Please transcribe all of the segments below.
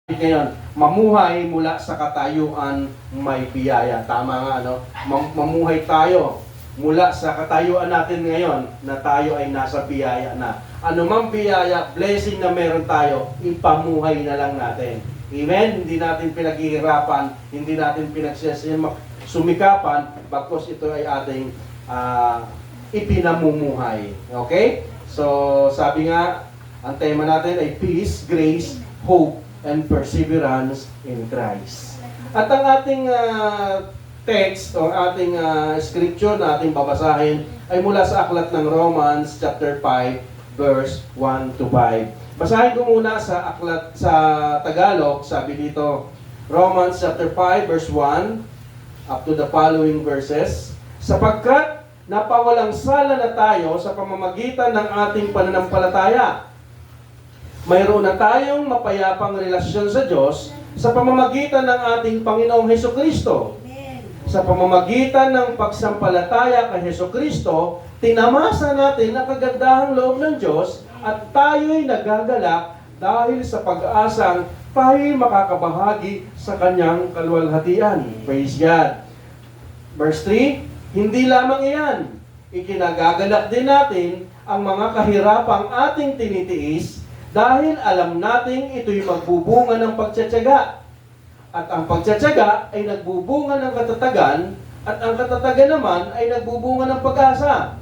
Ngayon, mamuhay mula sa katayuan may biyaya. Tama nga, no? Mamuhay tayo mula sa katayuan natin ngayon na tayo ay nasa biyaya na. Ano mang biyaya, blessing na meron tayo, ipamuhay na lang natin. Amen? Hindi natin pinaghihirapan, hindi natin sumikapan, bagkus ito ay ating ipinamumuhay. Okay? So, sabi nga, ang tema natin ay peace, grace, hope, and perseverance in Christ. At ang ating text o ating scripture na ating babasahin ay mula sa aklat ng Romans chapter 5 verse 1 to 5. Basahin ko muna sa aklat sa Tagalog, sabi dito, Romans chapter 5 verse 1 up to the following verses. Sapagkat napawalang sala na tayo sa pamamagitan ng ating pananampalataya, mayroon na tayong mapayapang relasyon sa Diyos sa pamamagitan ng ating Panginoong Hesukristo. Sa pamamagitan ng pagsampalataya kay Hesukristo, tinamasa natin ang kagandahang loob ng Diyos at tayo'y nagagalak dahil sa pag-asang tayo'y makakabahagi sa Kanyang kaluwalhatian. Praise God. Verse 3, hindi lamang iyan, ikinagagalak din natin ang mga kahirapang ating tinitiis dahil alam nating ito'y magbubunga ng pagtsatsaga. At ang pagtsatsaga ay nagbubunga ng katatagan, at ang katatagan naman ay nagbubunga ng pag-asa.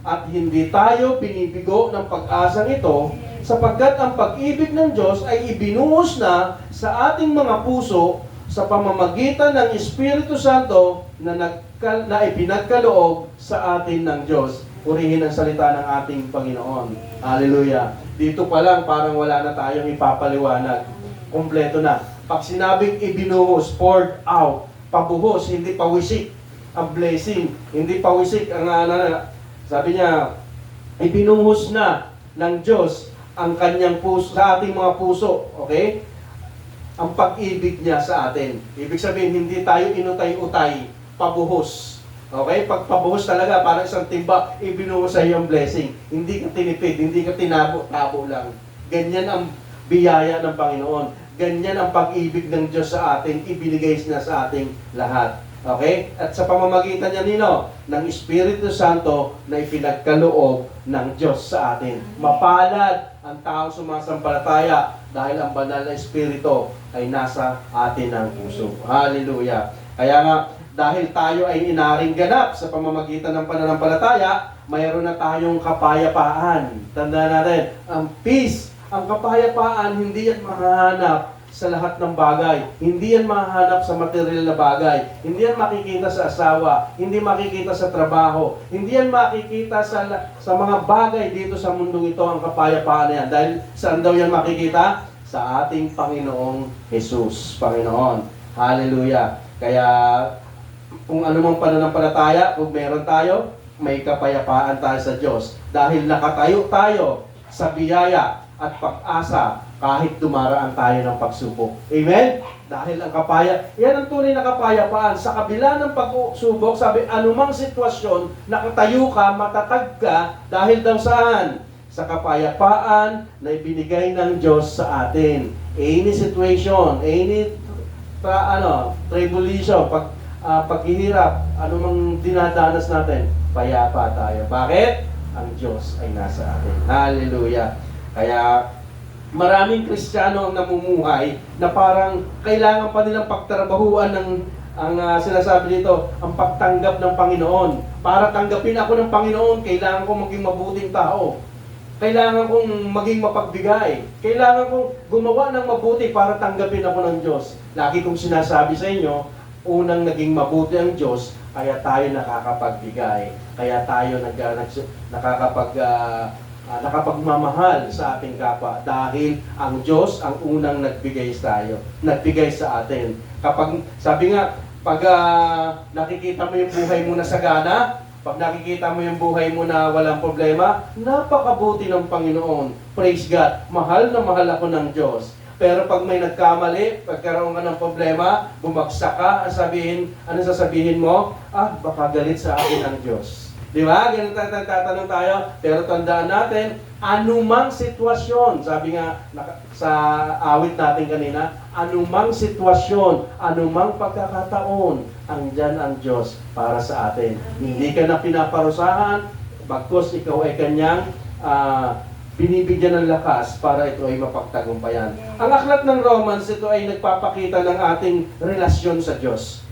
At hindi tayo binibigo ng pag-asang ito, sapagkat ang pag-ibig ng Diyos ay ibinuhos na sa ating mga puso sa pamamagitan ng Espiritu Santo na ipinagkaloob sa atin ng Diyos. Purihin ang salita ng ating Panginoon. Hallelujah. Dito pa lang parang wala na tayong ipapaliwanag. Kompleto na. Pag sinabing ibinuhos, poured out, pabuhos, hindi pawisik. Ang blessing, hindi pawisik. Sabi niya, ibinuhos na ng Diyos ang kanyang puso, sa ating mga puso. Okay? Ang pag-ibig niya sa atin. Ibig sabihin, hindi tayo inutay-utay, pabuhos. Okay? Pagpabuhos talaga, parang isang timba, ibinuhos sa iyong blessing. Hindi ka tinipid, hindi ka tinabo-tabo lang. Ganyan ang biyaya ng Panginoon. Ganyan ang pag-ibig ng Diyos sa atin, ibinigay niya sa ating lahat. Okay? At sa pamamagitan niya nino, ng Espiritu Santo na ipinagkaloob ng Diyos sa atin. Mapalad ang taong sumasampalataya dahil ang banal na Espiritu ay nasa atin ng puso. Hallelujah. Kaya nga, dahil tayo ay inaring ganap sa pamamagitan ng pananampalataya, mayroon na tayong kapayapaan. Tandaan natin, ang peace, ang kapayapaan, hindi yan mahahanap sa lahat ng bagay. Hindi yan mahahanap sa material na bagay. Hindi yan makikita sa asawa. Hindi makikita sa trabaho. Hindi yan makikita sa mga bagay dito sa mundong ito, ang kapayapaan na yan. Dahil saan daw yan makikita? Sa ating Panginoong Jesus. Panginoon. Hallelujah. Kaya, kung anumang pananampalataya, kung meron tayo, may kapayapaan tayo sa Diyos. Dahil nakatayo tayo sa biyaya at pag-asa kahit dumaraan tayo ng pagsubok. Amen? Dahil ang yan ang tunay na kapayapaan. Sa kabila ng pagsubok, sabi, anumang sitwasyon, nakatayo ka, matatag ka, dahil daw saan? Sa kapayapaan na ibinigay ng Diyos sa atin. Any situation, any tribulation, paghihirap, anumang dinadanas natin, payapa tayo. Bakit? Ang Diyos ay nasa atin. Hallelujah. Kaya, maraming Kristiyano ang namumuhay na parang kailangan pa nilang pagtrabahuan ang sinasabi dito, ang pagtanggap ng Panginoon. Para tanggapin ako ng Panginoon, kailangan kong maging mabuting tao. Kailangan kong maging mapagbigay. Kailangan kong gumawa ng mabuti para tanggapin ako ng Diyos. Lagi kong sinasabi sa inyo, unang naging mabuti ang Diyos, kaya tayo nakakapagbigay. Kaya tayo nakapagmamahal sa ating kapwa. Dahil ang Diyos ang unang nagbigay sa atin. Kapag, sabi nga, pag nakikita mo yung buhay mo na sagana, pag nakikita mo yung buhay mo na walang problema, napakabuti ng Panginoon. Praise God. Mahal na mahal ako ng Diyos. Pero pag may nagkamali, pagkaroon ka ng problema, bumagsak ka, ano sasabihin mo? Baka galit sa akin ang Diyos. Di ba? Ganun tatanong tayo. Pero tandaan natin, anumang sitwasyon, sabi nga sa awit natin kanina, anumang sitwasyon, anumang pagkakataon, andyan ang Diyos para sa atin. Hindi ka na pinaparusahan, bagkus ikaw ay kanyang binibigyan ng lakas para ito ay mapagtagumpayan. Ang aklat ng Romans, ito ay nagpapakita ng ating relasyon sa Diyos.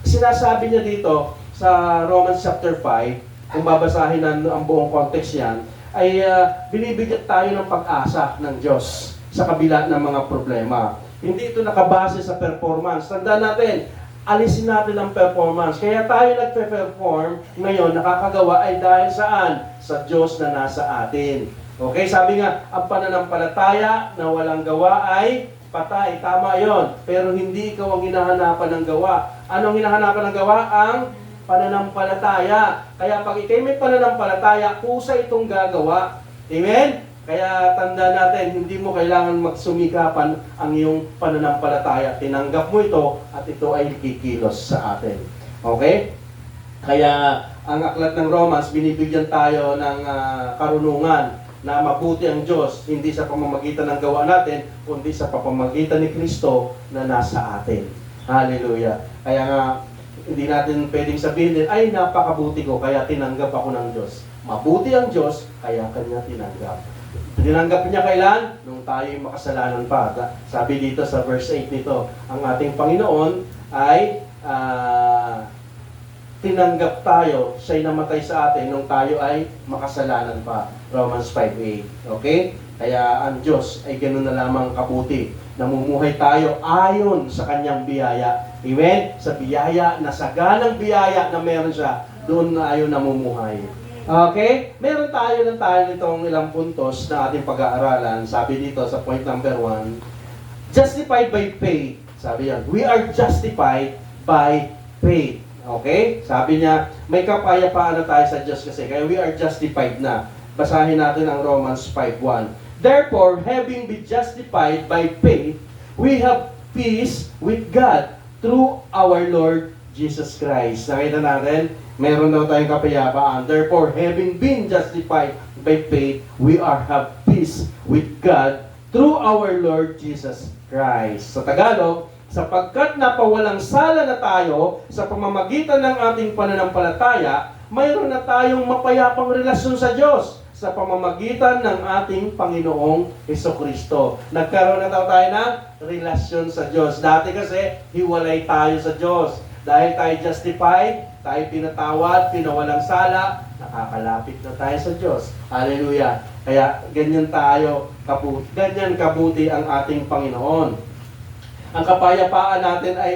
Sinasabi niya dito sa Romans chapter 5, kung babasahin ang buong context yan, ay binibigyan tayo ng pag-asa ng Diyos sa kabila ng mga problema. Hindi ito nakabase sa performance. Tandaan natin, alisin natin ang performance. Kaya tayo nagpe-perform ngayon, nakakagawa ay dahil saan? Sa Diyos na nasa atin. Okay, sabi nga, ang pananampalataya na walang gawa ay patay. Tama yon. Pero hindi ikaw ang hinahanapan ng gawa. Anong hinahanapan ng gawa? Ang pananampalataya. Kaya pag ikay may pananampalataya, kusa itong gagawa. Amen? Kaya tanda natin, hindi mo kailangan magsumikapan ang iyong pananampalataya. Tinanggap mo ito at ito ay kikilos sa atin. Okay? Kaya ang aklat ng Romans, binibigyan tayo ng karunungan na mabuti ang Diyos, hindi sa pamamagitan ng gawa natin, kundi sa pamamagitan ni Kristo na nasa atin. Hallelujah. Kaya nga, hindi natin pwedeng sabihin, ay napakabuti ko, kaya tinanggap ako ng Diyos. Mabuti ang Diyos, kaya kanya tinanggap. Tinanggap niya kailan? Nung tayo makasalanan pa. Sabi dito sa verse 8 nito, ang ating Panginoon ay tinanggap tayo, siya'y namatay sa atin nung tayo ay makasalanan pa. Romans 5:8. Okay? Kaya ang Diyos ay ganoon na lamang kabuti. Namumuhay tayo ayon sa kanyang biyaya. Amen? Sa biyaya, nasaganang biyaya na meron siya, doon na ayon namumuhay. Okay? Meron tayo nitong ilang puntos na ating pag-aaralan. Sabi dito sa point number 1, justified by faith. Sabi yan, we are justified by faith. Okay? Sabi niya, may kapayapaan na tayo sa Diyos kasi, kaya we are justified na. Basahin natin ang Romans 5:1. Therefore, having been justified by faith, we have peace with God through our Lord Jesus Christ. Nakita natin, meron daw tayong kapayapaan. Therefore, having been justified by faith, we have peace with God through our Lord Jesus Christ. Sa Tagalog, sapagkat napawalang sala na tayo sa pamamagitan ng ating pananampalataya, mayroon na tayong mapayapang relasyon sa Diyos sa pamamagitan ng ating Panginoong Hesukristo. Nagkaroon na tayo ng relasyon sa Diyos. Dati kasi, hiwalay tayo sa Diyos. Dahil tayo justified, tayo pinatawad, pinawalang sala, nakakalapit na tayo sa Diyos. Hallelujah. Kaya ganyan tayo, ganyan kabuti ang ating Panginoon. Ang kapayapaan natin ay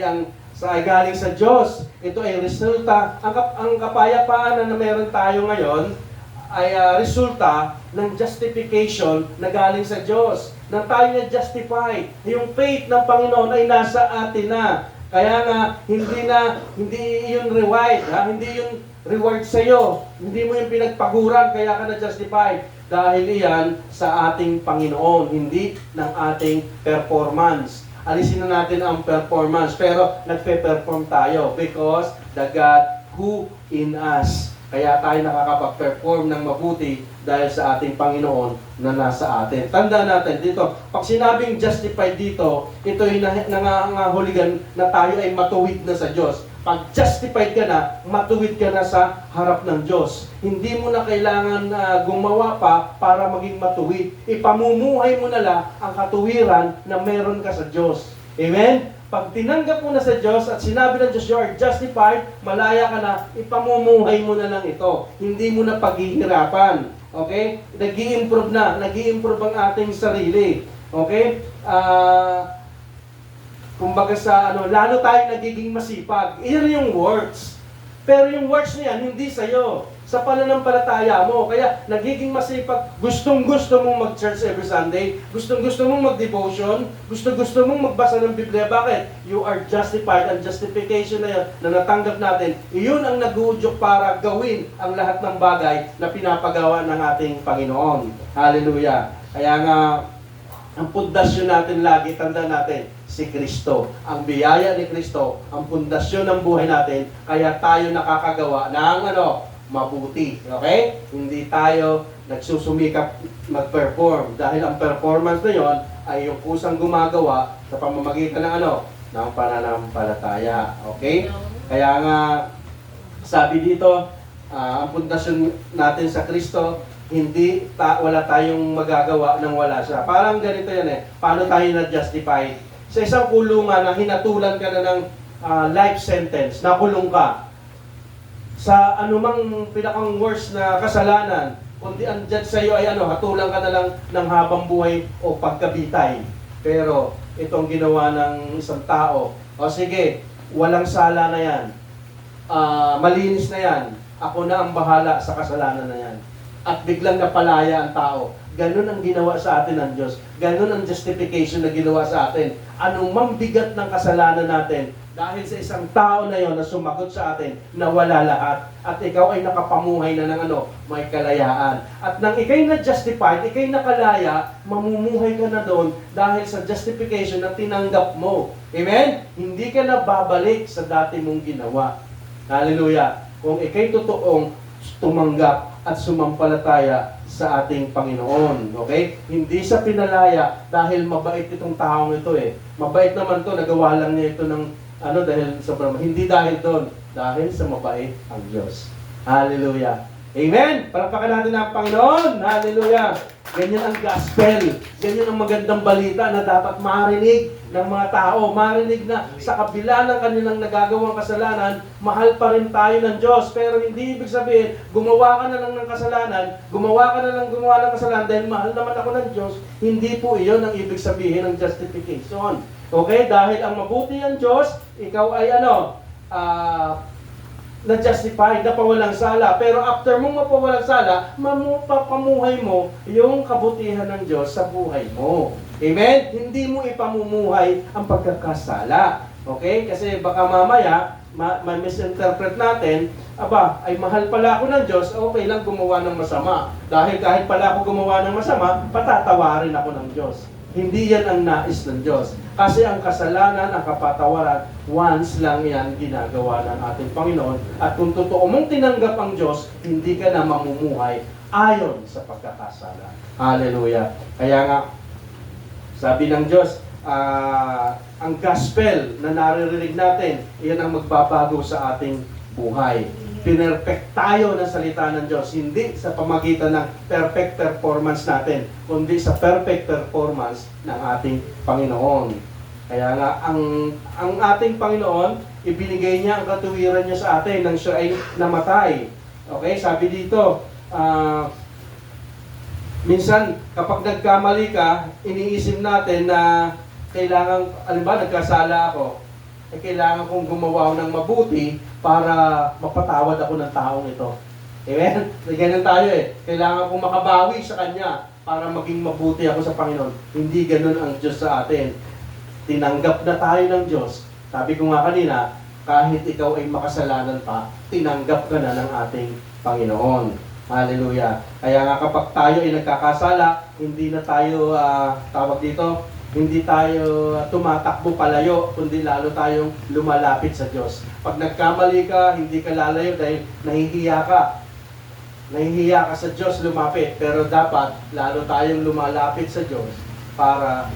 galing sa Diyos. Ito ay resulta. Ang kapayapaan na meron tayo ngayon ay resulta ng justification na galing sa Diyos. Nang tayo na justified, yung faith ng Panginoon ay nasa atin na. Kaya nga, hindi yung reward, hindi yung reward sa iyo. Hindi mo yung pinagpaguran, kaya ka na-justify. Dahil iyan sa ating Panginoon, hindi ng ating performance. Alisin na natin ang performance, pero nagpe-perform tayo because the God who in us. Kaya tayo nakakapag-perform ng mabuti dahil sa ating Panginoon na nasa atin. Tandaan natin dito, pag sinabing justified dito, ito ay nangangahuligan na tayo ay matuwid na sa Diyos. Pag justified ka na, matuwid ka na sa harap ng Diyos. Hindi mo na kailangan gumawa pa para maging matuwid. Ipamumuhay mo na lang ang katuwiran na meron ka sa Diyos. Amen? Pag tinanggap mo na sa Diyos at sinabi ng Diyos, you are justified, malaya ka na, ipamumuhay mo na lang ito. Hindi mo na paghihirapan. Okay? Nag-i-improve ang ating sarili. Okay? Kumbaga lalo tayong nagiging masipag. Iyan yung works. Pero yung works niyan, hindi sa'yo. Sa pananampalataya mo. Kaya, nagiging masipag. Gustong-gusto mong mag-church every Sunday. Gustong-gusto mong mag-devotion. Gustong-gusto mong magbasa ng Biblia. Bakit? You are justified. Ang justification na yun, na natanggap natin, iyon ang nag-uudyok para gawin ang lahat ng bagay na pinapagawa ng ating Panginoon. Hallelujah. Kaya nga, ang pundasyon natin lagi, tanda natin, si Kristo. Ang biyaya ni Kristo, ang pundasyon ng buhay natin, kaya tayo nakakagawa ng mabuti. Okay? Hindi tayo nagsusumikap mag-perform. Dahil ang performance na yon ay yung kusang gumagawa sa pamamagitan ng ano? Ng pananampalataya. Okay? Kaya nga, sabi dito, ang pundasyon natin sa Kristo, wala tayong magagawa nang wala siya. Parang ganito yan eh. Paano tayo na-justify? Sa isang kulungan na hinatulan ka na ng life sentence, nakulong ka. Sa anumang pinakang worst na kasalanan, kundi ang judge sa iyo ay hatulan ka na lang ng habang buhay o pagkabitay. Pero itong ginawa ng isang tao, o sige, walang sala na yan. Malinis na yan. Ako na ang bahala sa kasalanan na yan. At biglang napalaya ang tao. Ganun ang ginawa sa atin ng Diyos. Ganun ang justification na ginawa sa atin. Anong mambigat ng kasalanan natin, dahil sa isang tao na yon na sumagot sa atin, na wala lahat. At ikaw ay nakapamuhay na ng may kalayaan. At nang ikay na-justified, ikay nakalaya, mamumuhay ka na doon dahil sa justification na tinanggap mo. Amen? Hindi ka na babalik sa dati mong ginawa. Hallelujah. Kung ikay totoong tumanggap at sumampalataya sa ating Panginoon. Okay? Hindi sa pinalaya dahil mabait itong taong ito eh. Mabait naman to, nagawa lang niya ito ng dahil sa hindi dahil doon, dahil sa mabait ang Diyos. Hallelujah. Amen! Palakpakan natin ang Panginoon. Hallelujah. Ganyan ang gospel. Ganyan ang magandang balita na dapat marinig ng mga tao. Marinig na sa kabila ng kanilang nagagawang kasalanan, mahal pa rin tayo ng Diyos. Pero hindi ibig sabihin, gumawa ka na lang ng kasalanan, gumawa ng kasalanan dahil mahal naman ako ng Diyos. Hindi po iyon ang ibig sabihin ng justification. Okay? Dahil ang mabuti ang Diyos, ikaw ay na-justify, napawalang sala. Pero after mong mapawalang sala, papamuhay mo yung kabutihan ng Diyos sa buhay mo. Amen? Hindi mo ipamumuhay ang pagkakasala. Okay? Kasi baka mamaya, misinterpret natin, ay mahal pala ako ng Diyos, okay lang gumawa ng masama. Dahil kahit pala ako gumawa ng masama, patatawarin ako ng Diyos. Hindi yan ang nais ng Diyos. Kasi ang kasalanan, ang kapatawaran, once lang yan ginagawa ng ating Panginoon. At kung totoo mong tinanggap ang Diyos, hindi ka na mamumuhay ayon sa pagkakasala. Hallelujah. Kaya nga, sabi ng Diyos, ang gospel na naririnig natin, iyan ang magbabago sa ating buhay. Pinerfect tayo ng salita ng Diyos, hindi sa pamagitan ng perfect performance natin, kundi sa perfect performance ng ating Panginoon. Kaya nga, ang ating Panginoon, ibinigay niya ang katuwiran niya sa atin nang siya ay namatay. Okay, sabi dito, minsan, kapag nagkamali ka, iniisip natin na kailangan, nagkasala ako, kailangan kong gumawa ng mabuti para mapatawad ako ng taong ito. Amen? Ganyan tayo eh. Kailangan kong makabawi sa Kanya para maging mabuti ako sa Panginoon. Hindi ganun ang Diyos sa atin. Tinanggap na tayo ng Diyos. Sabi ko nga kanina, kahit ikaw ay makasalanan pa, tinanggap ka na ng ating Panginoon. Hallelujah. Kaya nga kapag tayo ay nagkakasala, hindi na tayo, hindi tayo tumatakbo palayo, kundi lalo tayong lumalapit sa Diyos. Pag nagkamali ka, hindi ka lalayo dahil nahihiya ka. Nahihiya ka sa Diyos lumapit, pero dapat lalo tayong lumalapit sa Diyos para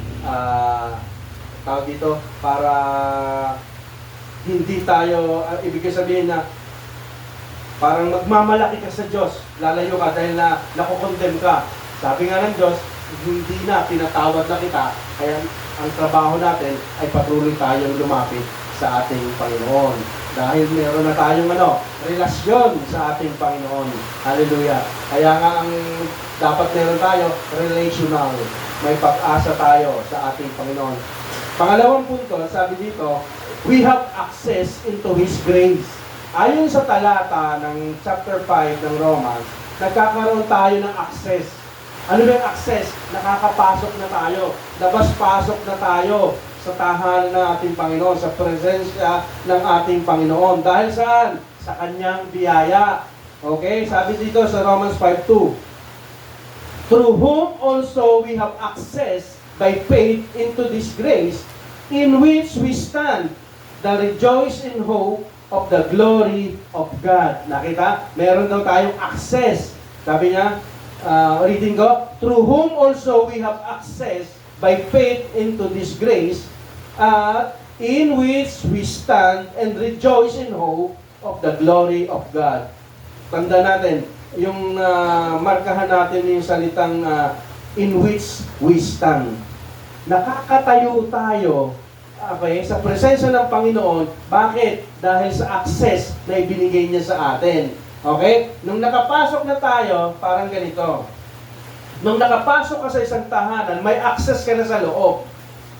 para hindi tayo, ibig sabihin na parang magmamalaki ka sa Diyos, lalayo ka dahil na nakukondem ka. Sabi nga ng Diyos, hindi na, pinatawad na kita, kaya ang trabaho natin ay patuloy tayong lumapit sa ating Panginoon. Dahil meron na tayong relasyon sa ating Panginoon. Hallelujah. Kaya nga ang dapat meron tayo, relational. May pag-asa tayo sa ating Panginoon. Pangalawang punto, sabi dito, we have access into His grace. Ayon sa talata ng chapter 5 ng Romans, nagkakaroon tayo ng access. Ano ba yung access? Nakakapasok na tayo. Labas-pasok na tayo sa tahanan ng ating Panginoon, sa presensya ng ating Panginoon. Dahil saan? Sa Kanyang biyaya. Okay? Sabi dito sa Romans 5:2, through whom also we have access by faith into this grace, in which we stand, the rejoice in hope of the glory of God. Nakita? Meron daw tayong access. Sabi niya, reading ko, through whom also we have access by faith into this grace, in which we stand and rejoice in hope of the glory of God. Tanda natin, yung markahan natin yung salitang in which we stand. Nakakatayo tayo, okay, sa presensya ng Panginoon. Bakit? Dahil sa access na ibinigay niya sa atin. Okay? Nung nakapasok na tayo, parang ganito. Nung nakapasok ka sa isang tahanan, may access ka na sa loob.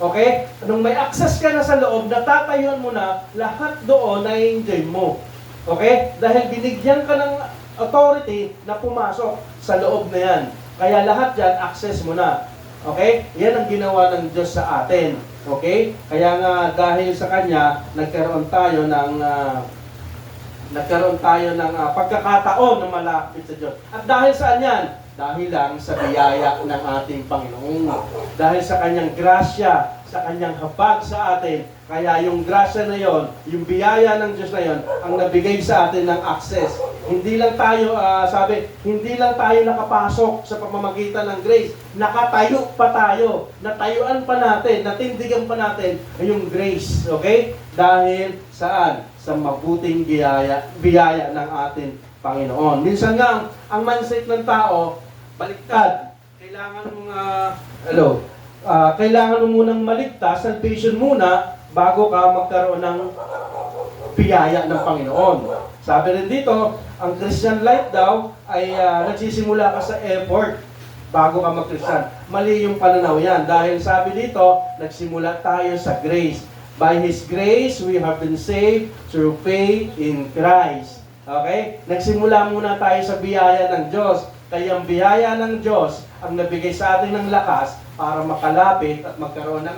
Okay? Nung may access ka na sa loob, natatayuan mo na, lahat doon na enjoy mo. Okay? Dahil binigyan ka ng authority na pumasok sa loob na yan. Kaya lahat yan, access mo na. Okay? Yan ang ginawa ng Diyos sa atin. Okay? Kaya nga dahil sa Kanya, nagkaroon tayo ng pagkakataon na malapit sa Diyos. At dahil saan yan? Dahil lang sa biyaya ng ating Panginoon. Dahil sa Kanyang grasya, sa Kanyang habag sa atin. Kaya yung grasya na yon, yung biyaya ng Diyos na yon, ang nabigay sa atin ng access. Hindi lang tayo, hindi lang tayo nakapasok sa pamamagitan ng grace. Nakatayo pa tayo. Natayuan pa natin, natindigan pa natin yung grace. Okay? Dahil saan? Sa mabuting biyaya ng ating Panginoon. Minsan nga, ang mindset ng tao, baliktad. Kailangan mong, kailangan mo munang maligtas, salvation muna, bago ka magkaroon ng biyaya ng Panginoon. Sabi rin dito, ang Christian life daw ay nagsisimula ka sa effort bago ka mag-Christian. Mali yung pananaw yan. Dahil sabi dito, nagsimula tayo sa grace. By His grace, we have been saved through faith in Christ. Okay? Nagsimula muna tayo sa biyaya ng Diyos. Kaya ang biyaya ng Diyos ang nabigay sa atin ng lakas para makalapit at magkaroon ng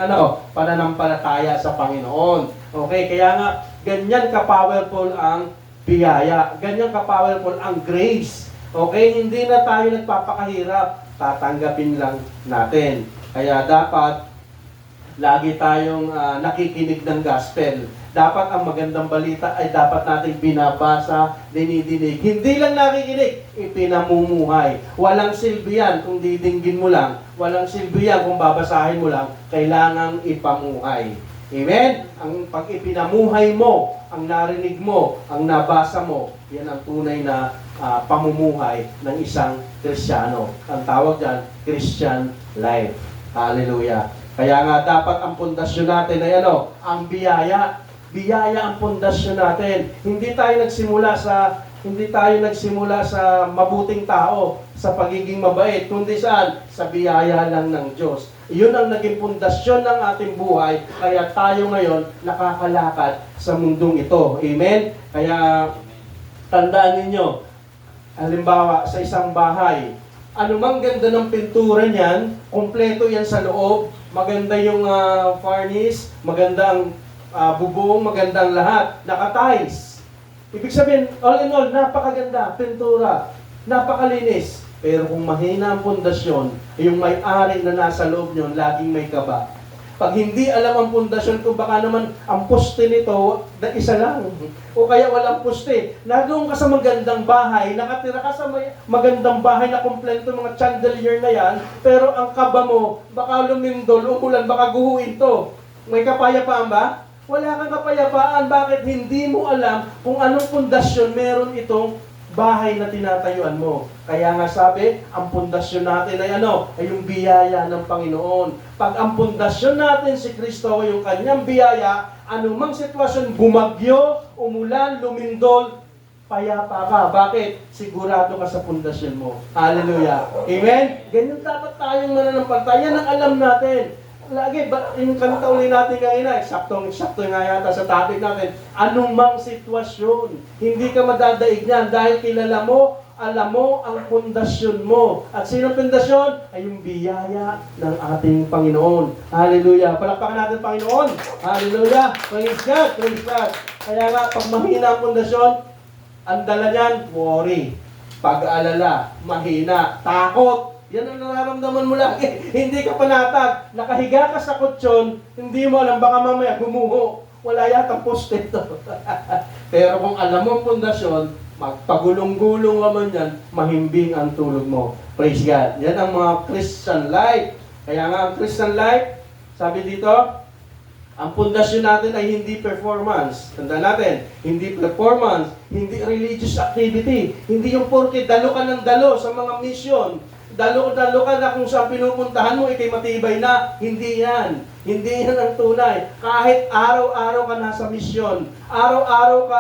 pananampalataya sa Panginoon. Okay? Kaya nga, ganyan ka-powerful ang biyaya. Ganyan ka-powerful ang grace. Okay? Hindi na tayo nagpapakahirap. Tatanggapin lang natin. Kaya dapat lagi tayong nakikinig ng gospel. Dapat ang magandang balita ay dapat nating binabasa, dinidinig. Hindi lang nakikinig, ipinamumuhay. Walang silbi yan kung didinggin mo lang. Walang silbi yan kung babasahin mo lang. Kailangang ipamuhay. Amen? Ang pag ipinamuhay mo, ang narinig mo, ang nabasa mo, yan ang tunay na pamumuhay ng isang Kristiyano. Ang tawag dyan, Christian life. Hallelujah. Kaya nga dapat ang pundasyon natin ay ang biyaya. Biyaya ang pundasyon natin. Hindi tayo nagsimula sa mabuting tao, sa pagiging mabait, kundi saan? Sa biyaya lang ng Diyos. Iyon ang naging pundasyon ng ating buhay, kaya tayo ngayon nakakalakad sa mundong ito. Amen? Kaya tandaan ninyo, halimbawa sa isang bahay, anumang ganda ng pintura niyan, kumpleto yan sa loob, maganda yung varnish, magandang bubong, magandang lahat, naka-tiles. Ibig sabihin, all in all, napakaganda, pintura, napakalinis. Pero kung mahina ang pundasyon, yung may-ari na nasa loob nyo, laging may kaba. Pag hindi alam ang pundasyon, kung baka naman ang poste nito, isa lang. O kaya walang poste. Nadoon ka sa magandang bahay, nakatira ka sa magandang bahay na kompleto mga chandelier na yan, pero ang kaba mo, baka lumindol, umulan, baka guhuin to. May kapayapaan ba? Wala kang kapayapaan. Bakit? Hindi mo alam kung anong pundasyon meron itong bahay na tinatayuan mo. Kaya nga sabi, ang pundasyon natin ay ay yung biyaya ng Panginoon. Pag ang pundasyon natin si Kristo, yung kanyang biyaya, anumang sitwasyon, bumagyo, umulan, lumindol, payapa ka. Bakit? Sigurado ka sa pundasyon mo. Hallelujah. Amen? Ganyan dapat tayong mananampalataya. Yan ang alam natin. Lagi, yung kanta uli natin kanina, eksakto nga yata sa topic natin, anumang sitwasyon, hindi ka madadaig niyan dahil kilala mo, alam mo ang pundasyon mo. At sino pundasyon? Ay yung biyaya ng ating Panginoon. Hallelujah. Palakpakan natin Panginoon. Hallelujah. Praise God. Praise God. Kaya nga, pag mahina ang pundasyon, ang dala niyan, worry. Pag-alala, mahina, takot. Yan ang nararamdaman mo lagi. Hindi ka panatag. Nakahiga ka sa kutsyon, hindi mo alam, baka mamaya gumuho. Wala yatang poste ito. Pero kung alam mo ang pundasyon, magpagulong-gulong naman yan, mahimbing ang tulog mo. Praise God. Yan ang mga Christian life. Kaya nga ang Christian life, sabi dito, ang pundasyon natin ay hindi performance. Tandaan natin, hindi performance, hindi religious activity, hindi yung porke dalo ka ng dalo sa mga mission, dalo ka na kung saan pinupuntahan mo, ikay matibay na. Hindi yan. Hindi yan ang tunay. Kahit araw-araw ka nasa mission, araw-araw ka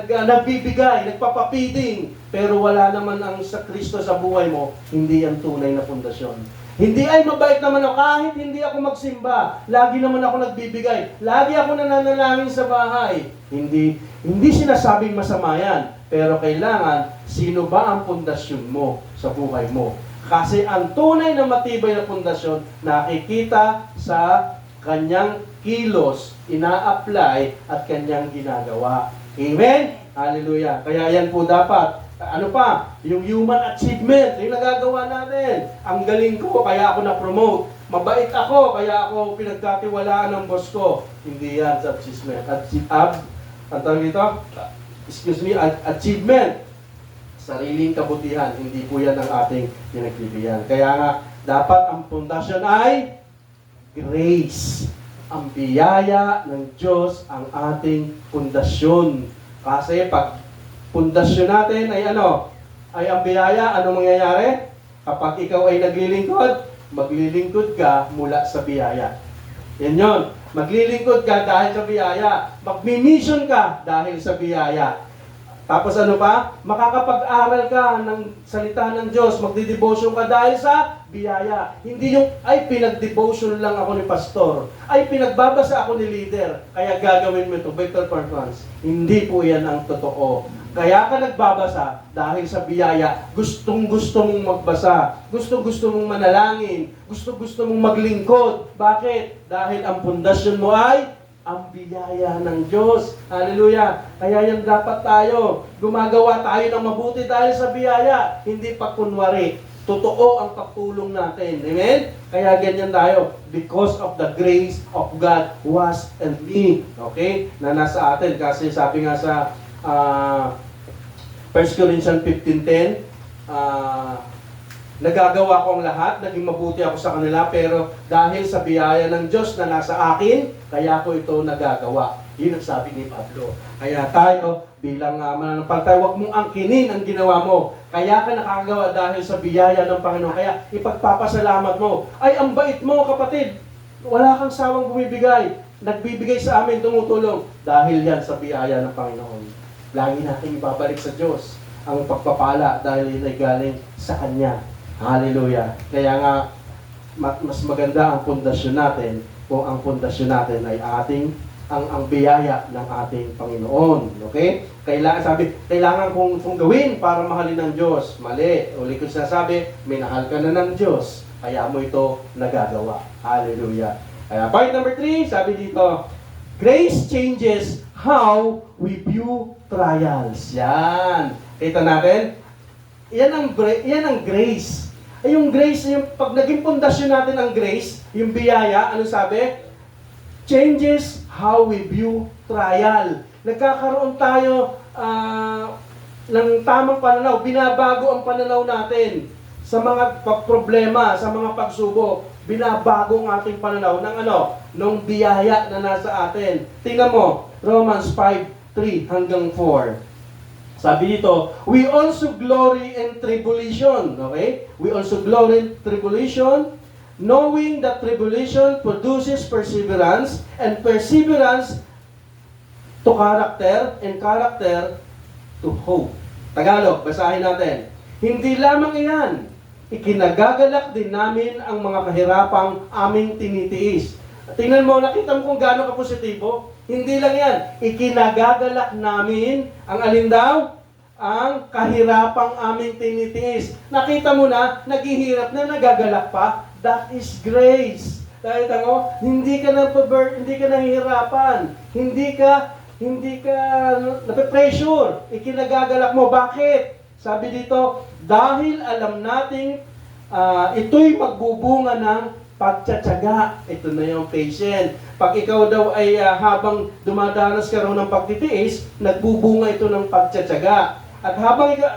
nagbibigay, nagpapapiding, pero wala naman ang sa Kristo sa buhay mo, hindi yan tunay na pundasyon. Hindi ay mabait naman ako, kahit hindi ako magsimba, lagi naman ako nagbibigay, lagi ako nananalangin sa bahay. Hindi sinasabing masama yan, pero kailangan, sino ba ang pundasyon mo sa buhay mo? Kasi ang tunay na matibay na pundasyon, nakikita sa kanyang kilos, ina-apply at kanyang ginagawa. Amen? Hallelujah. Kaya yan po dapat. Ano pa? Yung human achievement, yung nagagawa natin. Ang galing ko, kaya ako na-promote. Mabait ako, kaya ako pinagkatiwalaan ng boss ko. Hindi yan sa achievement. Achievement. Sariling kabutihan. Hindi po yan ang ating pinagbibigyan. Kaya nga, dapat ang pundasyon ay grace. Ang biyaya ng Diyos ang ating pundasyon. Kasi pag pundasyon natin ay ano? Ay ang biyaya, ano mangyayari? Kapag ikaw ay naglilingkod, maglilingkod ka mula sa biyaya. Yan yun. Maglilingkod ka dahil sa biyaya. Magmi-mission ka dahil sa biyaya. Tapos ano pa? Makakapag-aral ka ng salita ng Diyos. Magdi-devotion ka dahil sa biyaya. Hindi yung, ay pinag-devotion lang ako ni pastor. Ay pinagbabasa ako ni leader. Kaya gagawin mo ito, better performance. Hindi po yan ang totoo. Kaya ka nagbabasa dahil sa biyaya. Gustong-gusto mong magbasa. Gustong-gusto mong manalangin. Gustong-gusto mong maglingkod. Bakit? Dahil ang pundasyon mo ay ang biyaya ng Diyos. Hallelujah. Kaya yan dapat tayo. Gumagawa tayo ng mabuti dahil sa biyaya. Hindi pa kunwari. Totoo ang pagtulong natin. Amen? Kaya ganyan tayo. Because of the grace of God was in me. Okay? Na nasa atin. Kasi sabi nga sa 1 Corinthians 15:10, nagagawa ko ang lahat, naging mabuti ako sa kanila, pero dahil sa biyaya ng Diyos na nasa akin, kaya ko ito nagagawa. Yun ang sabi ni Pablo. Kaya tayo, bilang mananampalataya, huwag mong angkinin ang ginawa mo. Kaya ka nakagawa dahil sa biyaya ng Panginoon. Kaya ipagpapasalamat mo. Ay, ang bait mo, kapatid. Wala kang sawang bumibigay. Nagbibigay sa amin, tumutulong. Dahil yan sa biyaya ng Panginoon. Lagi natin ibabalik sa Diyos ang pagpapala dahil yun ay galing sa Kanya. Hallelujah. Kaya nga, mas maganda ang pundasyon natin kung ang pundasyon natin ay ang biyaya ng ating Panginoon. Okay? Kailangan kong gawin para mahalin ng Diyos. Mali. Uli ko sinasabi, minahal ka na ng Diyos. Kaya mo ito nagagawa. Hallelujah. Kaya point number 3, sabi dito, grace changes how we view trials. Yan. Kita natin? Yan ang grace. Ay, yung grace, pag naging pundasyon natin ang grace, yung biyaya, ano sabi? Changes how we view trial. Nagkakaroon tayo ng tamang pananaw. Binabago ang pananaw natin sa mga problema, sa mga pagsubok. Binabago ang ating pananaw ng nung biyaya na nasa atin. Tingnan mo, Romans 5:3 hanggang 4. Sabi dito, we also glory in tribulation. Okay? We also glory in tribulation, knowing that tribulation produces perseverance, and perseverance to character, and character to hope. Tagalog, basahin natin. Hindi lamang iyan, ikinagagalak din namin ang mga kahirapang aming tinitiis. Tingnan mo, nakita mo kung gaano ka-positibo. Hindi lang yan. Ikinagagalak namin ang alin daw? Ang kahirapang aming tinitiis. Nakita mo na, naghihirap na, nagagalak pa. That is grace. Dahil hindi ka nahihirapan. Hindi ka nape-pressure. Ikinagagalak mo. Bakit? Sabi dito, dahil alam nating ito'y magbubunga ng pagtsatsaga. Ito na yung patient. Pag ikaw daw ay habang dumadanas ka raw ng pagtitiis, nagbubunga ito ng pagtsatsaga. At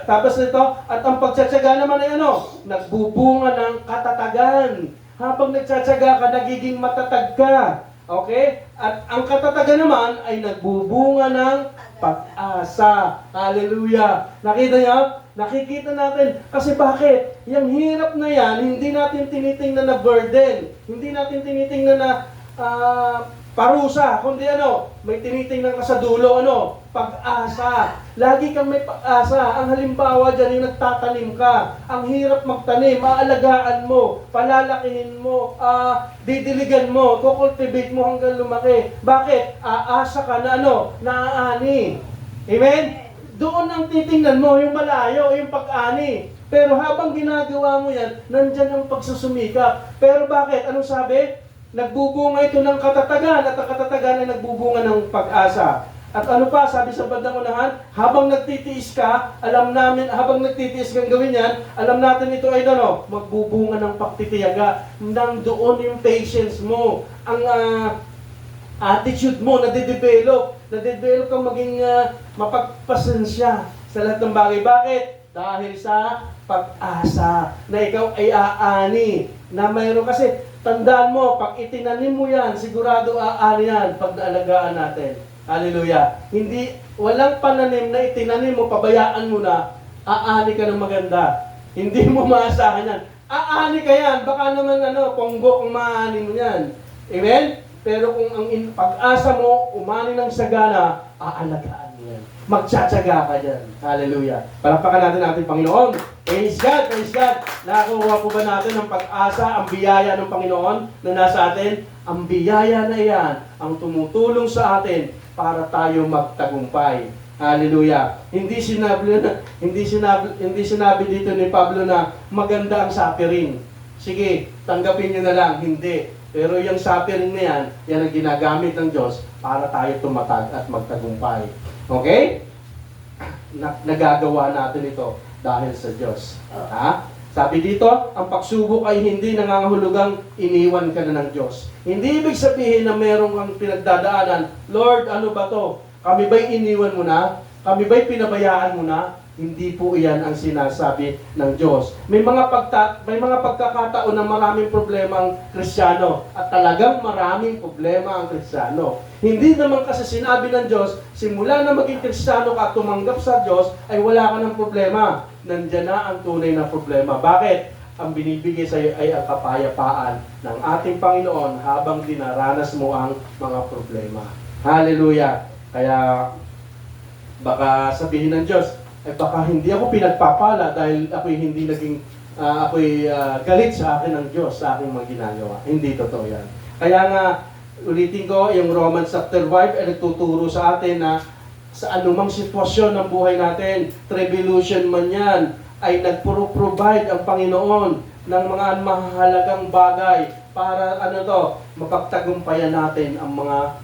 tapos nito, at ang pagtsatsaga naman ay nagbubunga ng katatagan. Habang nagtsatsaga ka, nagiging matatag ka. Okay? At ang katatagan naman ay nagbubunga ng pag-asa. Hallelujah. Nakita niyo? Nakikita natin. Kasi bakit? Yung hirap na yan, hindi natin tinitingnan na burden. Hindi natin tinitingnan na parusa. Kundi may tinitingnan ka sa dulo, pag-asa. Lagi kang may pag-asa. Ang halimbawa dyan, yung nagtatanim ka. Ang hirap magtanim, aalagaan mo, palalakihin mo, didiligan mo, kukultivate mo hanggang lumaki. Bakit? Aasa ka na naaani. Amen? Doon ang titingnan mo, yung malayo, yung pag-ani. Pero habang ginagawa mo yan, nandyan ang pagsusumikap. Pero bakit? Anong sabi? Nagbubunga ito ng katatagan at ang katatagan ay nagbubunga ng pag-asa. At ano pa, sabi sa bandang unahan, habang nagtitiis ka, alam namin, habang nagtitiis kang gawin yan, alam natin ito ay magbubunga ng pagtitiyaga. Nang doon yung patience mo, ang attitude mo, nade-develop kang maging mapagpasensya sa lahat ng bagay. Bakit? Dahil sa pag-asa na ikaw ay aani. Na mayroon kasi, tandaan mo, pag itinanim mo yan, sigurado aani yan pag naalagaan natin. Hallelujah. Walang pananim na itinanim mo, pabayaan mo na, aani ka ng maganda. Hindi mo maasahan yan. Aani ka yan, baka naman ponggo kung maaani mo yan. Amen? Pero kung ang pag-asa mo, umani ng sagana, aalagaan mo yan. Magtsatsaga ka dyan. Hallelujah. Palapakan natin ating Panginoon. Praise God, praise God. Nakakuha po ba natin ang pag-asa, ang biyaya ng Panginoon na nasa atin? Ang biyaya na yan, ang tumutulong sa atin para tayo magtagumpay. Hallelujah. Hindi sinabi dito ni Pablo na maganda ang suffering. Sige, tanggapin niyo na lang. Hindi. Pero yung suffering na yan ang ginagamit ng Diyos para tayo tumatag at magtagumpay. Okay? Nagagawa natin ito dahil sa Diyos. Ha? Sabi dito, ang pagsubok ay hindi nangangahulugang iniwan ka na ng Diyos. Hindi ibig sabihin na meron kang pinagdadaanan, Lord, ano ba to? Kami ba'y iniwan mo na? Kami ba'y pinabayaan mo na? Hindi po iyan ang sinasabi ng Diyos. May mga pagkakataon na maraming problema ang Kristiyano at talagang maraming problema ang Kristiyano. Hindi naman kasi sinabi ng Diyos, simula na maging Kristiyano ka at tumanggap sa Diyos, ay wala ka ng problema. Nandiyan na ang tunay na problema. Bakit? Ang binibigay sa iyo ay ang kapayapaan ng ating Panginoon habang dinaranas mo ang mga problema. Hallelujah! Kaya baka sabihin ng Diyos, baka hindi ako pinagpapala dahil ako'y hindi naging, galit sa akin ng Diyos sa aking mga ginagawa. Hindi totoo yan. Kaya nga, ulitin ko, yung Romans chapter 5 ay nagtuturo sa atin na sa anumang sitwasyon ng buhay natin, tribulation man yan, ay nagpro-provide ang Panginoon ng mga mahalagang bagay para mapagtagumpayan natin ang mga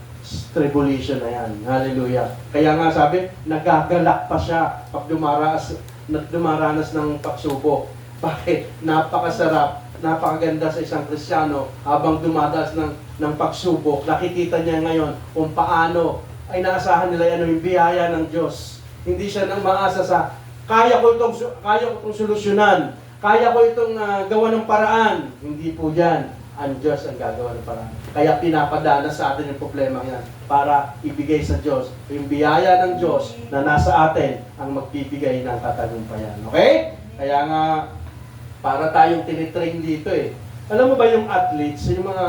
tribulation na yan. Hallelujah. Kaya nga sabi, nagagalak pa siya pag dumaranas ng pagsubok. Bakit? Napakasarap, napakaganda sa isang Kristiyano habang dumadanas ng pagsubok. Nakikita niya ngayon kung paano ay naasahan nila yung biyaya ng Diyos. Hindi siya nang maasa sa kaya ko itong solusyonan, kaya ko itong gawa ng paraan. Hindi po yan. Ang Diyos ang gagawa ng paraan. Kaya pinapadana sa atin yung problema yan para ibigay sa Diyos yung biyaya ng Diyos na nasa atin ang magbibigay ng katagumpayan. Okay? Kaya nga, para tayong tinitrain dito Alam mo ba yung athletes, yung mga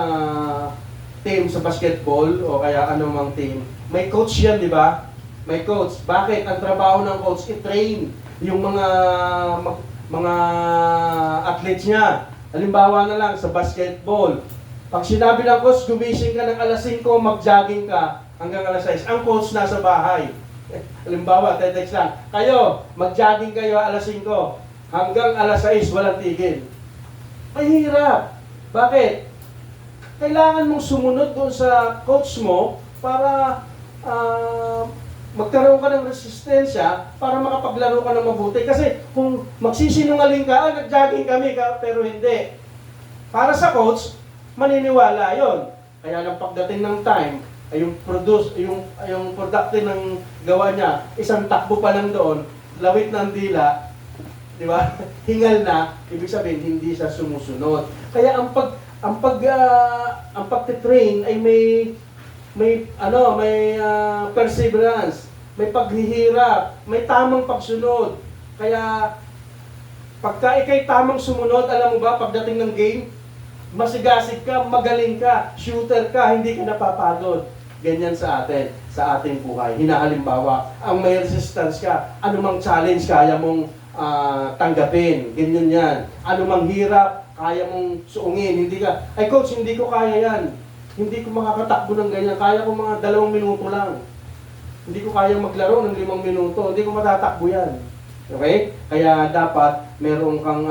team sa basketball o kaya anumang team, may coach yan, di ba? May coach. Bakit? Ang trabaho ng coach, i-train yung mga athletes niya. Halimbawa na lang sa basketball. Pag sinabi ng coach, gumising ka ng alas 5, mag-jogging ka hanggang alas 6. Ang coach nasa bahay. Halimbawa, tetext lang, kayo, mag-jogging kayo alas 5 hanggang alas 6, walang tigil. Mahirap. Bakit? Kailangan mong sumunod doon sa coach mo para magkaroon ka ng resistensya para makapaglaro ka ng mabuti. Kasi kung magsisinungaling ka, nag-jogging kami, pero hindi. Para sa coach, maniniwala yon. Kaya lang pagdating ng time, ay yung productive ng gawa niya, isang takbo pa lang doon, lawit ng dila, di ba? Hingal na, ibig sabihin, hindi siya sumusunod. Kaya ang ang pagte-train ay may perseverance, may paghihirap, may tamang pagsunod. Kaya pagka ikay tamang sumunod, alam mo ba, pagdating ng game, masigasig ka, magaling ka, shooter ka, hindi ka napapagod. Ganyan sa ating buhay. Hinahalimbawa, ang may resistance ka, anumang challenge kaya mong tanggapin. Ganyan yan. Anumang hirap, kaya mong suungin. Hindi ka, ay coach, hindi ko kaya yan. Hindi ko makakatakbo ng ganyan. Kaya ko mga 2 minuto lang. Hindi ko kaya maglaro ng 5 minuto. Hindi ko matatakbo yan. Okay? Kaya dapat meron kang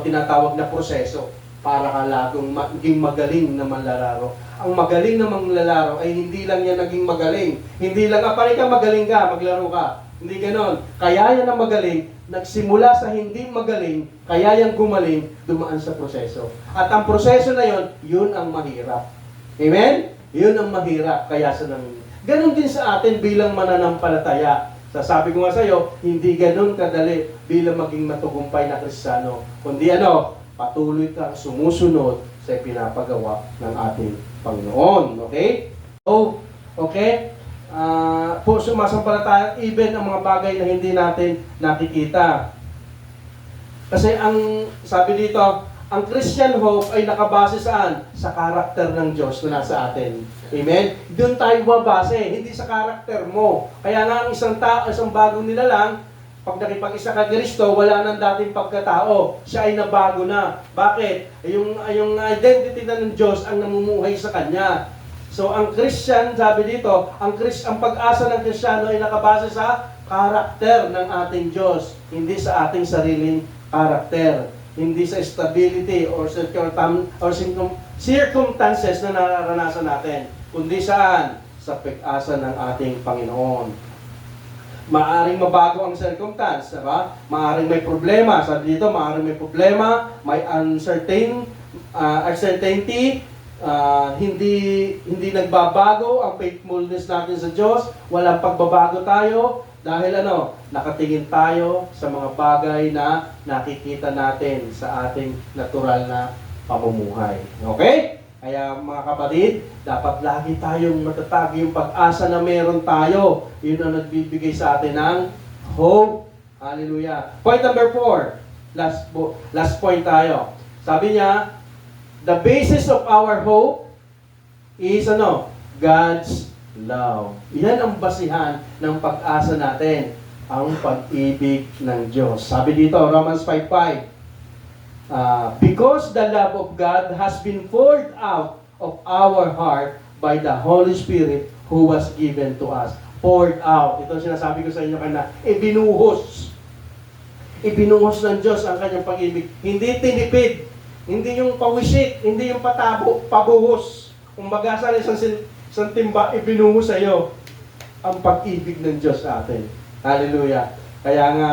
tinatawag na proseso para ka lagong maging magaling na manlalaro. Ang magaling na manlalaro ay hindi lang yan naging magaling. Hindi lang, panay ka magaling ka, maglaro ka. Hindi ganon. Kaya yan ang magaling, nagsimula sa hindi magaling, kaya yan gumaling, dumaan sa proseso. At ang proseso na yon, yun ang mahirap. Amen? Yun ang mahirap, kaya sa nang. Ganon din sa atin bilang mananampalataya. Sasabi ko nga sa iyo, hindi ganon kadali bilang maging matugumpay na Kristiyano. Kundi patuloy kang sumusunod sa pinapagawa ng ating Panginoon. Okay? Okay? Sumasampalataya even ang mga bagay na hindi natin nakikita. Kasi sabi dito, ang Christian hope ay nakabase saan? Sa karakter ng Diyos na nasa atin. Amen? Doon tayo babase, hindi sa karakter mo. Kaya nga ang isang bagong nilalang, pag nakipag-isa ka Kristo, wala nang dating pagkatao. Siya ay nabago na. Bakit? Yung identity na ng Diyos ang namumuhay sa Kanya. So, ang Christian, sabi dito, ang pag-asa ng Kristiyano ay nakabase sa karakter ng ating Diyos, hindi sa ating sariling karakter. Hindi sa stability or circumstances na nararanasan natin, kundi saan? Sa pag-asa ng ating Panginoon. Maaring mabago ang circumstance, diba? Maaring may problema. Sabi dito, maaring may problema, may uncertainty, hindi nagbabago ang faithfulness natin sa Diyos, walang pagbabago tayo, dahil nakatingin tayo sa mga bagay na nakikita natin sa ating natural na pamumuhay. Okay? Kaya mga kapatid, dapat lagi tayong matatag yung pag-asa na meron tayo. Yun ang nagbibigay sa atin ng hope. Hallelujah. Point number 4. Last point tayo. Sabi niya, the basis of our hope is God's love. Yan ang basihan ng pag-asa natin, ang pag-ibig ng Diyos. Sabi dito, Romans 5:5. Because the love of God has been poured out of our heart by the Holy Spirit who was given to us. Poured out. Ito sinasabi ko sa inyo kanina. Ibinuhos. Ibinuhos ng Diyos ang kanyang pag-ibig. Hindi tinipid. Hindi yung pawisit. Hindi yung pabuhos. Kung baga sa isang timba, ibinuhos sa iyo ang pag-ibig ng Diyos sa atin. Hallelujah. Kaya nga,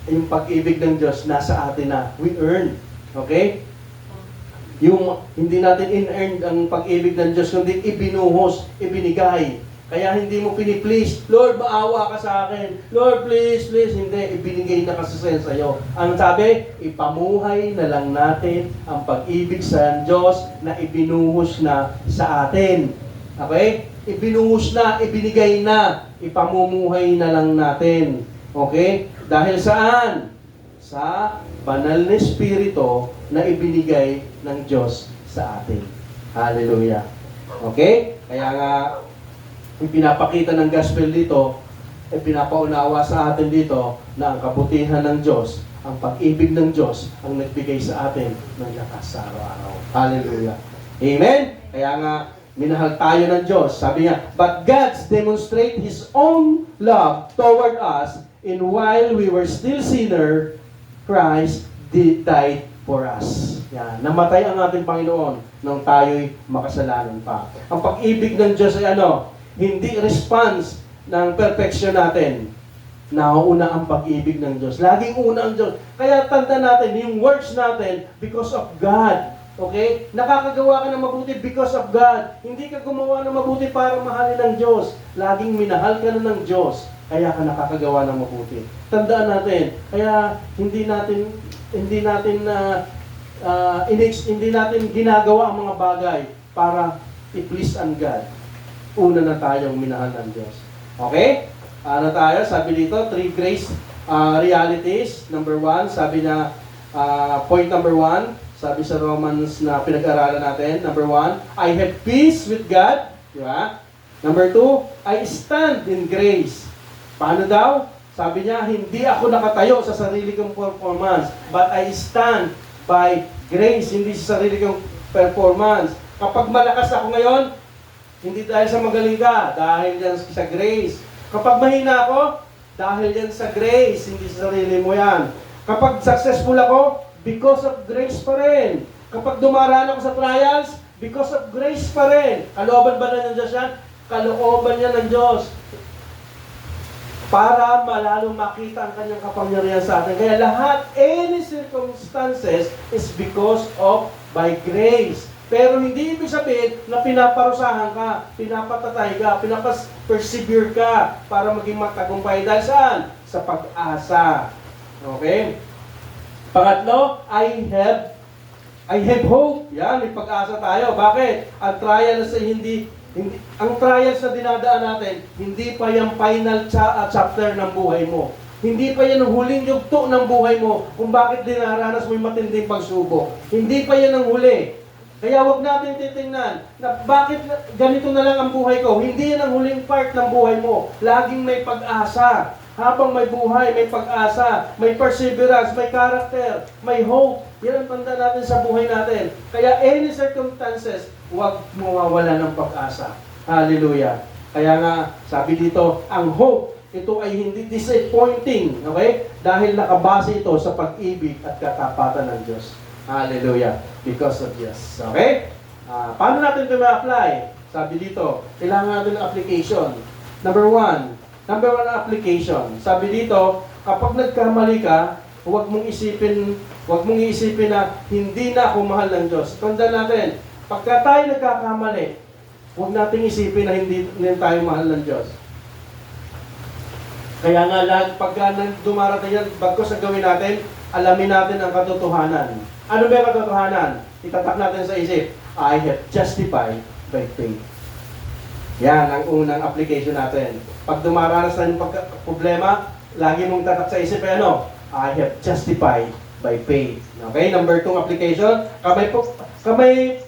yung pag-ibig ng Diyos nasa atin na. We earn. Okay? Yung hindi natin in-earn ang pag-ibig ng Diyos, kundi ibinuhos, ibinigay. Kaya hindi mo piniplease, Lord, maawa ka sa akin. Lord, please, please. Hindi, ibinigay na kasi sa iyo. Ang sabi, ipamuhay na lang natin ang pag-ibig sa Diyos na ibinuhos na sa atin. Okay? Ibinuhos na, ibinigay na, ipamumuhay na lang natin. Okay? Dahil saan? Sa banal na Espiritu na ibinigay ng Diyos sa atin. Hallelujah. Okay? Kaya nga, pinapakita ng gospel dito, pinapaunawa sa atin dito na ang kabutihan ng Diyos, ang pag-ibig ng Diyos, ang nagbigay sa atin ng lakas sa araw-araw. Hallelujah. Amen? Kaya nga, minahal tayo ng Diyos. Sabi niya, but God demonstrate His own love toward us in while we were still sinner, Christ died for us. Yan. Namatay ang ating Panginoon nang tayo'y makasalanan pa. Ang pag-ibig ng Diyos ay hindi response ng perfection natin. Nauuna ang pag-ibig ng Diyos. Laging una ang Diyos. Kaya tanda natin, yung works natin, because of God. Okay? Nakakagawa ka ng mabuti because of God. Hindi ka gumawa ng mabuti para mahalin ng Diyos. Laging minahal ka na ng Diyos. Kaya ka nakakagawa ng mabuti. Tandaan natin, kaya hindi natin hindi natin ginagawa ang mga bagay para i-please ang God. Una na tayong minahal ng Diyos. Okay? Ano tayo? Sabi dito, 3 grace realities. Number 1, sabi na, point number 1, sabi sa Romans na pinag-aralan natin, number 1, I have peace with God. Di ba? Number 2, I stand in grace. Paano daw? Sabi niya, hindi ako nakatayo sa sarili kong performance, but I stand by grace, hindi sa sarili kong performance. Kapag malakas ako ngayon, hindi dahil sa magaling ka, dahil yan sa grace. Kapag mahina ako, dahil yan sa grace, hindi sa sarili mo yan. Kapag successful ako, because of grace pa rin. Kapag dumaraan ako sa trials, because of grace pa rin. Kalooban ba na ng Diyos yan? Kalooban niya ng Diyos. Para malalong makita ang kanyang kapangyarihan sa atin. Kaya lahat, any circumstances is because of by grace. Pero hindi ibig sabihin na pinaparusahan ka, pinapatatay ka, persevere ka para maging matagumpay. Dahil saan? Sa pag-asa. Okay? Pangatlo, I have hope. Yan, may pag-asa tayo. Bakit? Ang trials ay ang trials na dinadaan natin, hindi pa yung final chapter ng buhay mo. Hindi pa yan ang huling yugto ng buhay mo kung bakit dinaranas mo yung matinding pagsubok. Hindi pa yan ang huli. Kaya wag natin titingnan na bakit ganito na lang ang buhay ko. Hindi yan ang huling part ng buhay mo. Laging may pag-asa. Habang may buhay, may pag-asa, may perseverance, may character, may hope. Yan ang tanda natin sa buhay natin. Kaya any circumstances, huwag mawawala ng pag-asa. Hallelujah. Kaya nga, sabi dito, ang hope, ito ay hindi disappointing. Okay? Dahil nakabase ito sa pag-ibig at katapatan ng Diyos. Hallelujah. Because of Jesus. Okay? Paano natin ito ma-apply? Sabi dito, kailangan natin ng application. Number one application. Sabi dito, kapag nagkamali ka, huwag mong iisipin na hindi na ako mahal ng Diyos. Tandaan natin, pagka tayo nagkakamali, huwag nating isipin na hindi tayo mahal ng Diyos. Kaya nga lahat, pagka dumarating yan, bagkos sa gawin natin, alamin natin ang katotohanan. Ano ba yung katotohanan? Itatak natin sa isip, I have justified by faith. Yan ang unang application natin. Pag dumaranas ng problema, lagi mong tatak sa isip, I have justified by faith. Okay? Number 2 application,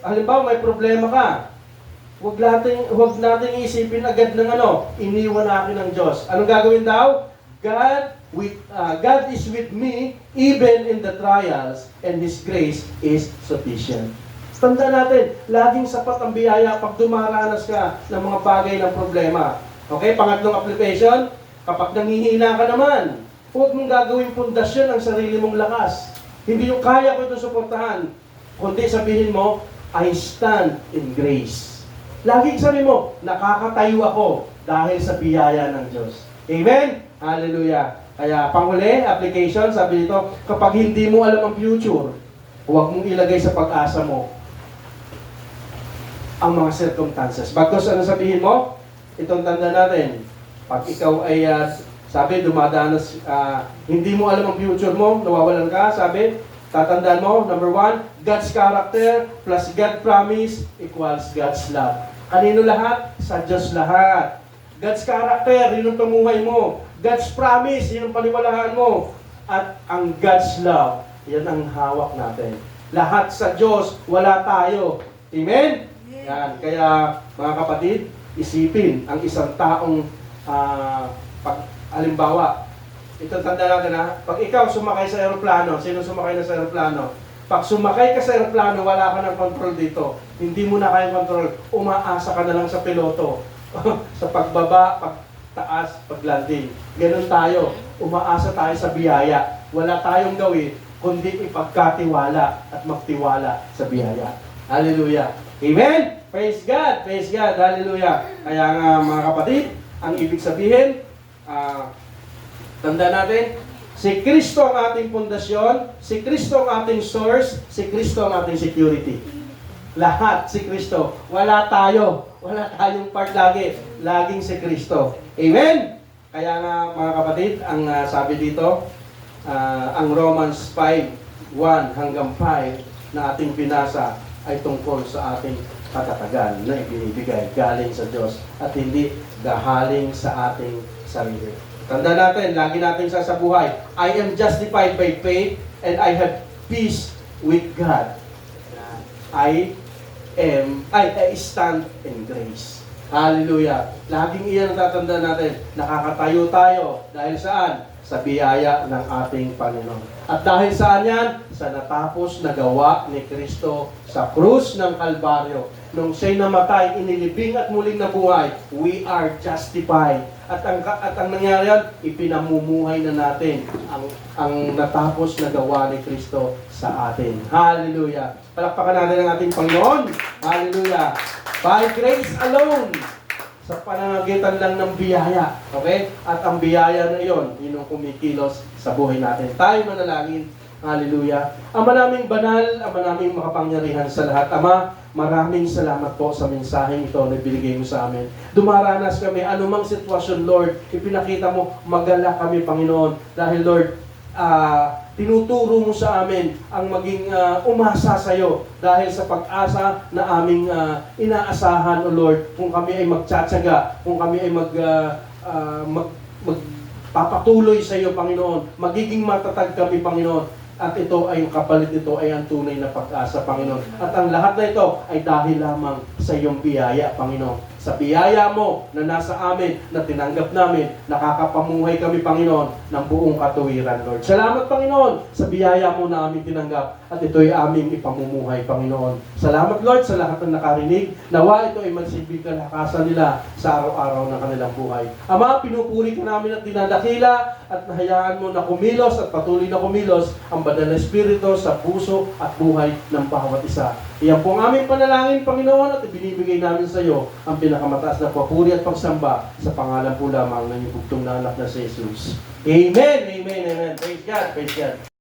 halimbawa may problema ka. Huwag nating isipin agad ng iniwan akin ng Diyos. Anong gagawin daw? God is with me even in the trials, and His grace is sufficient. Tanda natin, laging sapat ang biyaya pag dumaranas ka ng mga bagay ng problema. Okay, pangatlong application, kapag nangihina ka naman, huwag mong gagawin pundasyon ang sarili mong lakas. Hindi yung kaya ko ito suportahan, kundi sabihin mo, I stand in grace. Laging sabi mo, nakakatayo ako dahil sa biyaya ng Diyos. Amen? Hallelujah. Kaya panghuli, application, sabi dito, kapag hindi mo alam ang future, huwag mong ilagay sa pag-asa mo ang mga circumstances. Bagkos ano sabihin mo? Itong tanda natin. Pag ikaw ay, sabi, dumadanas, hindi mo alam ang future mo, nawawalan ka, sabi, tatandaan mo, number 1, God's character plus God promise equals God's love. Kanino lahat? Sa Diyos lahat. God's character, yun ang tumuhay mo. God's promise, yun ang paniwalaan mo. At ang God's love, yan ang hawak natin. Lahat sa Diyos, wala tayo. Amen? Yan. Kaya, mga kapatid, isipin ang isang taong halimbawa, ito tanda natin pag ikaw sumakay sa aeroplano, sino sumakay na sa aeroplano? Pag sumakay ka sa aeroplano, wala ka ng control dito. Hindi mo na kayang control. Umaasa ka na lang sa piloto. Sa pagbaba, pagtaas, paglanding. Ganun tayo. Umaasa tayo sa biyaya. Wala tayong gawin, kundi ipagkatiwala at magtiwala sa biyaya. Hallelujah. Amen? Praise God! Praise God! Hallelujah! Kaya nga mga kapatid, ang ibig sabihin, tanda natin, si Kristo ang ating pundasyon, si Kristo ang ating source, si Kristo ang ating security. Lahat si Kristo. Wala tayo. Wala tayong part lagi. Laging si Kristo. Amen? Kaya nga mga kapatid, ang sabi dito, ang Romans 5:1 hanggang 5, na ating binasa ay tungkol sa ating katatagan na ibinibigay galing sa Diyos at hindi gahaling sa ating sarili. Tanda natin, lagi natin sasabuhay, I am justified by faith and I have peace with God. I stand in grace. Hallelujah. Laging iyan ang tatanda natin. Nakakatayo tayo. Dahil saan? Sa biyaya ng ating Panginoon. At dahil saan yan? Sa natapos na gawa ni Kristo sa krus ng Kalbaryo. Nung siya'y namatay, inilibing at muling nabuhay, we are justified. At ang nangyari yan, ipinamumuhay na natin ang natapos na gawa ni Kristo sa atin. Hallelujah. Palakpakan natin ang ating Panginoon. Hallelujah. By grace alone. Sa panangagitan lang ng biyaya. Okay? At ang biyaya na iyon, yun ang kumikilos sa buhay natin. Tayo manalangin. Hallelujah. Ama naming banal, Ama naming makapangyarihan sa lahat. Ama, maraming salamat po sa mensaheng ito na binigay mo sa amin. Dumaranas kami, anumang sitwasyon, Lord, ipinakita mo, magala kami, Panginoon. Dahil, Lord, tinuturo mo sa amin ang maging umasa sa iyo dahil sa pag-asa na aming inaasahan, O Lord, kung kami ay magtsatsaga, kung kami ay magpapatuloy sa iyo, Panginoon, magiging matatag kami, Panginoon. At ito ay kapalit nito ay ang tunay na pag-asa, Panginoon. At ang lahat na ito ay dahil lamang sa iyong biyaya, Panginoon. Sa biyaya mo na nasa amin, na tinanggap namin, nakakapamuhay kami, Panginoon, ng buong katuwiran, Lord. Salamat, Panginoon, sa biyaya mo na aming tinanggap at ito ay aming ipamumuhay, Panginoon. Salamat, Lord, sa lahat ng nakarinig. Nawa ito ay magsilbing kalakasan nila sa araw-araw ng kanilang buhay. Ama, pinupuri ka namin at dinadakila at nahayaan mo na kumilos at patuloy na kumilos ang banal na Espiritu sa puso at buhay ng bawat isa. Iyan po ang aming panalangin, Panginoon, at ibinibigay namin sa iyo ang pinakamataas na papuri at pagsamba sa pangalan po lamang ng iyong bugtong na anak na si Jesus. Amen! Amen! Amen! Praise God! Praise God!